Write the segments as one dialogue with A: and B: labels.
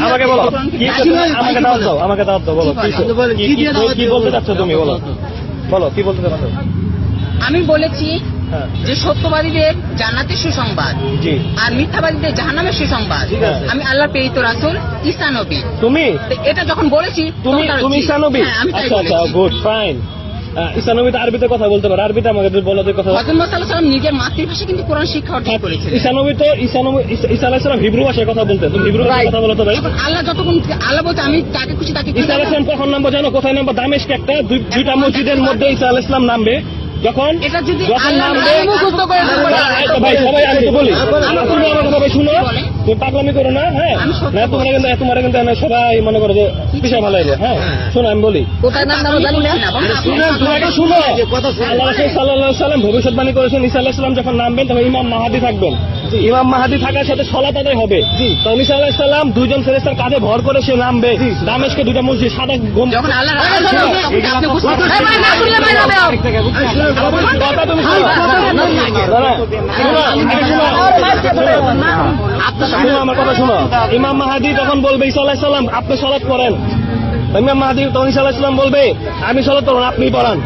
A: আমাকে বলো আমাকে দাও বলো কি বলতে চাচ্ছ তুমি, বলো কি বলতে চাচ্ছ?
B: আমি বলেছি যে সত্যবাদীদের জান্নাতের সুসংবাদ আর মিথ্যাবাদীদের জাহান্নামের সুসংবাদ। আমি আল্লাহর প্রেরিত রাসূল ঈসা নবী।
A: তুমি
B: এটা যখন বলেছি
A: তুমি ঈসা নবী? আচ্ছা গুড ফাইন। ঈসা নবী তো আরবিতে কথা বলতে পারে, আরবিতে আমাকে বলো তো কথা।
B: হযরত মুসা আলাইহিস সালাম নিজের মাতৃভাষায় কিন্তু কোরআন শিক্ষা অর্জন করেছিলেন।
A: ঈসা আলাইহিস সালাম হিব্রু ভাষায় কথা বলতেন। তুমি হিব্রু ভাষায় কথা বলো তো ভাই।
B: আল্লাহ যতক্ষণ আল্লাহ বলতে আমি তাকে খুশি তাকে।
A: ঈসা আলাইহিস সালাম কখন নামবে জানো? কোথায় নামবে? দামেস্কে একটা দুইটা মসজিদের মধ্যে ঈসা আলাইহিস সালাম নামবে। যখন নামবে ভাই সবাই আমি তো বলি, তুমি আমার কথা ভাই শুনো, তুমি পাগলামি করো না। হ্যাঁ না তোমার কিন্তু সবাই মনে করো যে বিষয় ভালো হবে। হ্যাঁ শোনো আমি বলি, শুনো আল্লাহ রাসূল সাল্লাল্লাহু আলাইহি ওয়াসাল্লাম ভবিষ্যৎবাণী করেছেন ঈসা আলাইহিস সালাম যখন নামবেন তখন ইমাম মাহদী থাকবেন। ইমাম মাহদী থাকার সাথে সালাত আদায় হবে। তখন ঈসা আলাইহিস সালাম দুইজন ফেরেশতার কাঁধে ভর করে সে নামবে দামেস্কে দুইটা মসজিদ সাদা আমার কথা শুনো। ইমাম মাহদী তখন বলবে ঈসা আলাইহিস সালাম আপনি সালাত করেন। ইমাম মাহদী তখন ঈসা আলাইহিস সালাম বলবে আমি সালাত করব আপনি পড়ান।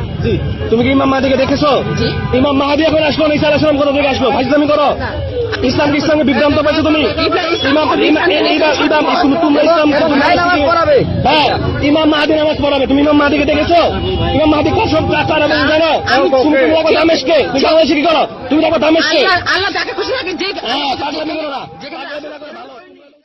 A: তুমি কি ইমাম মাহদীকে দেখেছো? ইমাম মাহদী এখন আসলো, ঈসা আলাইহিস সালাম কোথা থেকে আসলো? ফাজলামি করো। ইসলামকে বিভ্রান্ত পাইছো তুমি। হ্যাঁ ইমাম মাহদী নামাজ পড়াবে। তুমি ইমাম মাহদীকে দেখেছো? ইমাম মাহদী কসম জানো তুমি দামেস্কে কি করো? তুমি দেখো দামেস্কে।
B: আল্লাহ যাকে খুশি থাকে যে
A: হ্যাঁ পাগলামি করো না।